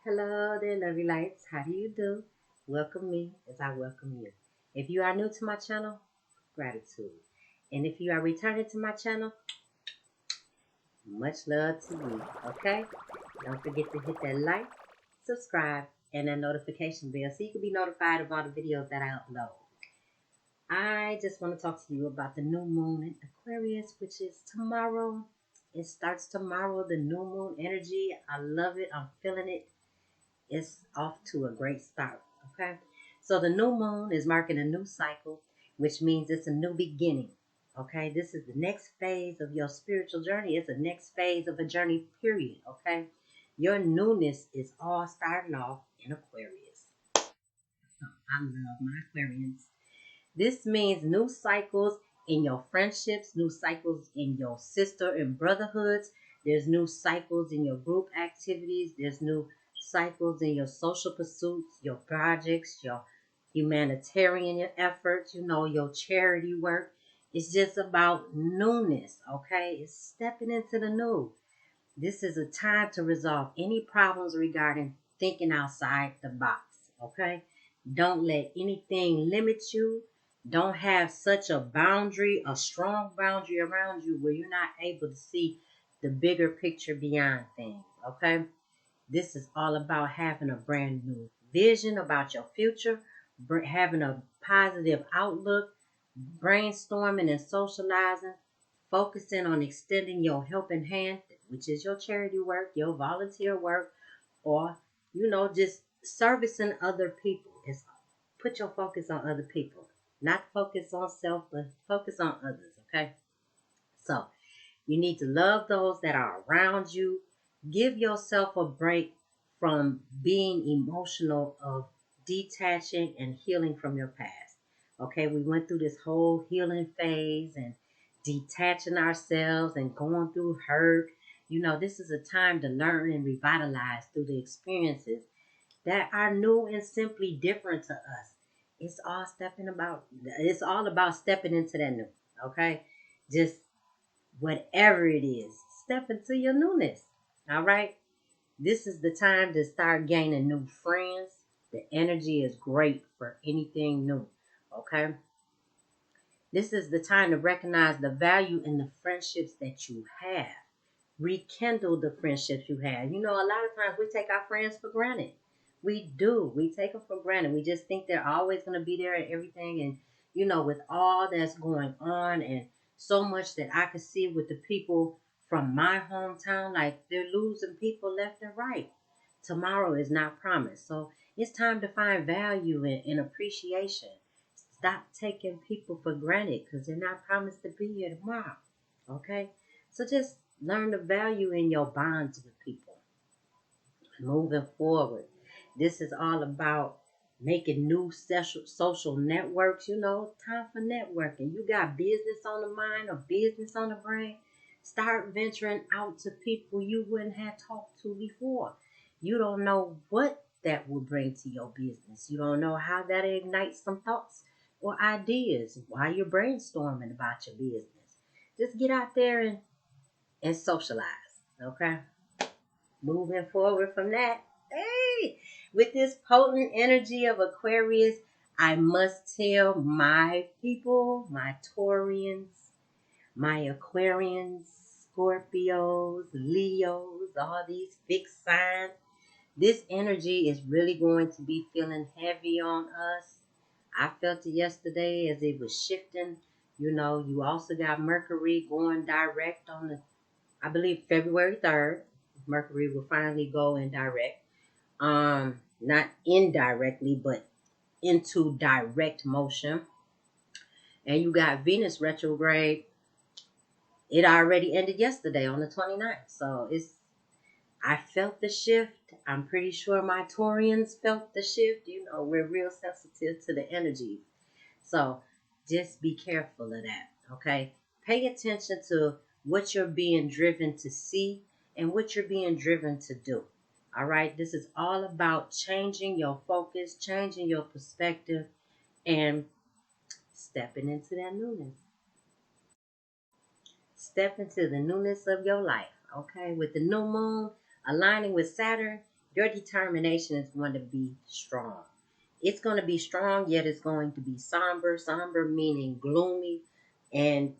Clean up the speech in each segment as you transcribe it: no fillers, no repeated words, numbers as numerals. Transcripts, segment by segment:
Hello there, lovely lights. How do you do? Welcome me as I welcome you. If you are new to my channel, gratitude. And if you are returning to my channel, much love to you. Okay? Don't forget to hit that like, subscribe, and that notification bell so you can be notified of all the videos that I upload. I just want to talk to you about the new moon in Aquarius, which is tomorrow. It starts tomorrow, the new moon energy. I love it. I'm feeling it. It's off to a great start. Okay. So the new moon is marking a new cycle, which means it's a new beginning. Okay. This is the next phase of your spiritual journey. It's the next phase of a journey, period. Okay. Your newness is all starting off in Aquarius. So I love my Aquarians. This means new cycles in your friendships, new cycles in your sister and brotherhoods. There's new cycles in your group activities. There's new cycles in your social pursuits, your projects, your humanitarian efforts, your charity work. It's just about newness, okay? It's stepping into the new. This is a time to resolve any problems regarding thinking outside the box, okay? Don't let anything limit you. Don't have such a boundary, a strong boundary around you where you're not able to see the bigger picture beyond things, okay? This is all about having a brand new vision about your future, having a positive outlook, brainstorming and socializing, focusing on extending your helping hand, which is your charity work, your volunteer work, or just servicing other people. It's put your focus on other people, not focus on self, but focus on others. Okay, so you need to love those that are around you. Give yourself a break from being emotional, of detaching and healing from your past. Okay, we went through this whole healing phase and detaching ourselves and going through hurt. This is a time to learn and revitalize through the experiences that are new and simply different to us. It's all about stepping into that new. Okay, just whatever it is, step into your newness. All right. This is the time to start gaining new friends. The energy is great for anything new. Okay. This is the time to recognize the value in the friendships that you have. Rekindle the friendships you have. A lot of times we take our friends for granted. We do. We take them for granted. We just think they're always going to be there and everything. And, with all that's going on and so much that I could see with the people from my hometown, like they're losing people left and right. Tomorrow is not promised. So it's time to find value and appreciation. Stop taking people for granted because they're not promised to be here tomorrow. Okay? So just learn the value in your bonds with people. Moving forward. This is all about making new social networks. Time for networking. You got business on the mind or business on the brain. Start venturing out to people you wouldn't have talked to before. You don't know what that will bring to your business. You don't know how that ignites some thoughts or ideas while you're brainstorming about your business. Just get out there and socialize. Okay? Moving forward from that, hey, with this potent energy of Aquarius, I must tell my people, my Taurians, my Aquarians, Scorpios, Leos, all these fixed signs, this energy is really going to be feeling heavy on us. I felt it yesterday as it was shifting. You also got Mercury going direct on I believe February 3rd. Mercury will finally go in direct. Not indirectly, but into direct motion. And you got Venus retrograde. It already ended yesterday on the 29th. So I felt the shift. I'm pretty sure my Taurians felt the shift. We're real sensitive to the energy. So just be careful of that. Okay. Pay attention to what you're being driven to see and what you're being driven to do. All right. This is all about changing your focus, changing your perspective, and stepping into that newness. Step into the newness of your life. Okay. With the new moon aligning with Saturn, Your determination is going to be strong. It's going to be strong, yet it's going to be somber. Somber meaning gloomy, and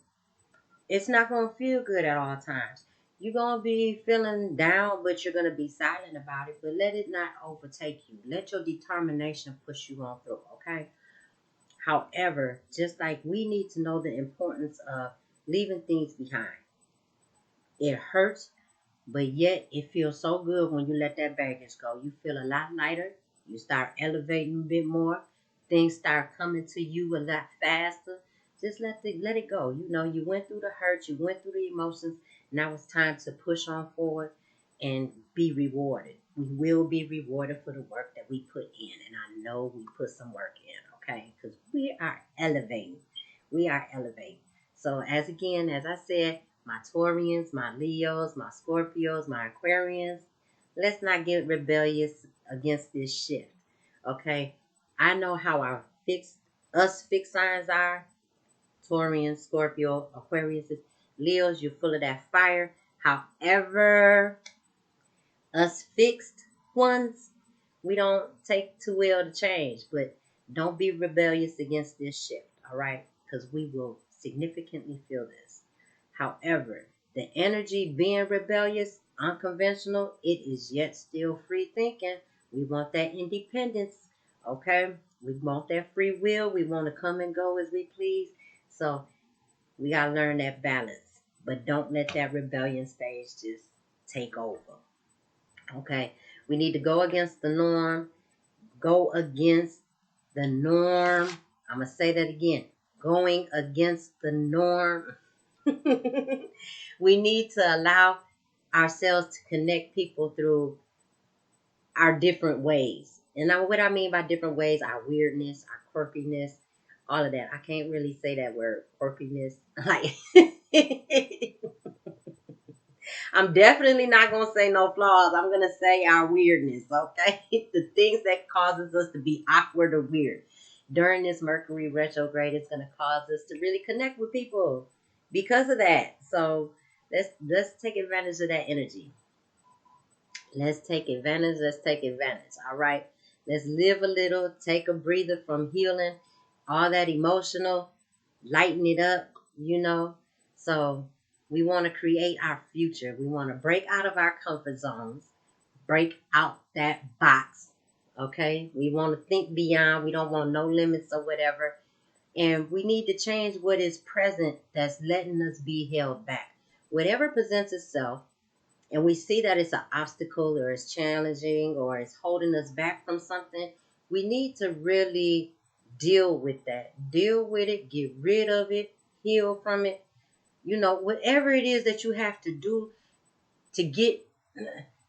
it's not going to feel good at all times. You're going to be feeling down, but you're going to be silent about it. But let it not overtake you. Let your determination push you on through, okay? However, just like we need to know the importance of leaving things behind. It hurts, but yet it feels so good when you let that baggage go. You feel a lot lighter. You start elevating a bit more. Things start coming to you a lot faster. Just let it go. You know, you went through the hurt, you went through the emotions. Now it's time to push on forward and be rewarded. We will be rewarded for the work that we put in. And I know we put some work in, okay? Because we are elevating. We are elevating. So as I said, my Taurians, my Leos, my Scorpios, my Aquarians, let's not get rebellious against this shift. Okay? I know how us fixed signs are. Taurian, Scorpio, Aquarius, Leos, you're full of that fire. However, us fixed ones, we don't take too well to change, but don't be rebellious against this shift, all right? Because we will significantly feel this. However, the energy being rebellious, unconventional, it is yet still free thinking. We want that independence, okay? We want that free will. We want to come and go as we please. So we got to learn that balance. But don't let that rebellion stage just take over. Okay, we need to go against the norm. Go against the norm. I'm going to say that again. Going against the norm. We need to allow ourselves to connect people through our different ways. And now what I mean by different ways, our weirdness, our quirkiness, all of that. I can't really say that word, quirkiness. Like, I'm definitely not going to say no flaws. I'm going to say our weirdness, okay? The things that causes us to be awkward or weird. During this Mercury retrograde, it's going to cause us to really connect with people because of that. So let's take advantage of that energy. Let's take advantage. Let's take advantage. All right. Let's live a little. Take a breather from healing. All that emotional. Lighten it up, you know. So we want to create our future. We want to break out of our comfort zones. Break out that box. Okay. We want to think beyond. We don't want no limits or whatever. And we need to change what is present that's letting us be held back. Whatever presents itself, and we see that it's an obstacle or it's challenging or it's holding us back from something, we need to really deal with that. Deal with it, get rid of it, heal from it. You know, whatever it is that you have to do to get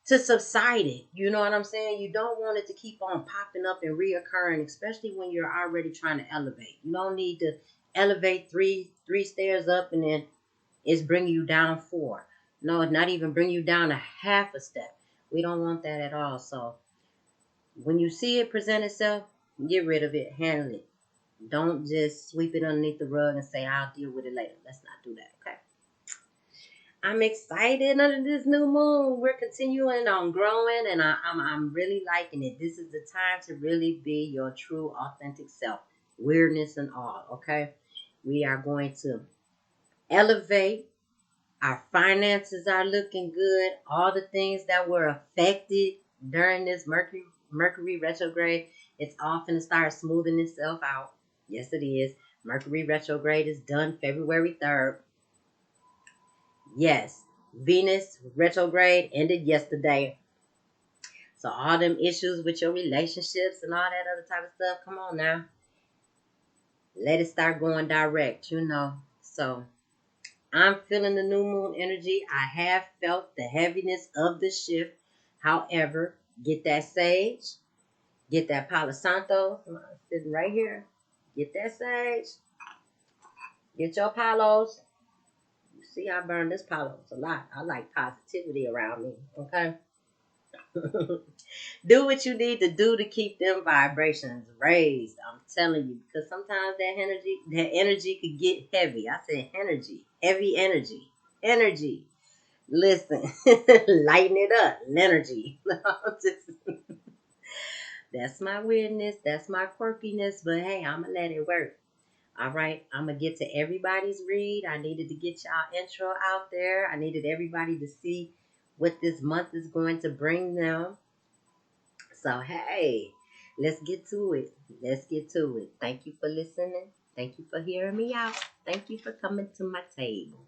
to subside it. You know what I'm saying? You don't want it to keep on popping up and reoccurring, especially when you're already trying to elevate. You don't need to elevate three stairs up and then it's bringing you down 4. No, it's not even bring you down a half a step. We don't want that at all. So when you see it present itself, get rid of it, handle it. Don't just sweep it underneath the rug and say, I'll deal with it later. Let's not do that, okay? I'm excited under this new moon. We're continuing on growing, and I'm really liking it. This is the time to really be your true, authentic self, weirdness and all, okay? We are going to elevate. Our finances are looking good. All the things that were affected during this Mercury retrograde, it's all finna start smoothing itself out. Yes, it is. Mercury retrograde is done February 3rd. Yes, Venus retrograde ended yesterday. So all them issues with your relationships and all that other type of stuff, come on now. Let it start going direct, you know. So I'm feeling the new moon energy. I have felt the heaviness of the shift. However, get that sage, get that Palo Santo sitting right here. Get that sage, get your palos. You see, I burn this palos a lot. I like positivity around me. Okay. Do what you need to do to keep them vibrations raised. I'm telling you, because sometimes that energy could get heavy. I said energy, heavy energy, energy. Listen, lighten it up, energy. That's my weirdness. That's my quirkiness. But hey, I'ma let it work. All right, I'm gonna get to everybody's read. I needed to get y'all intro out there. I needed everybody to see what this month is going to bring them. So hey, let's get to it. Let's get to it. Thank you for listening. Thank you for hearing me out. Thank you for coming to my table.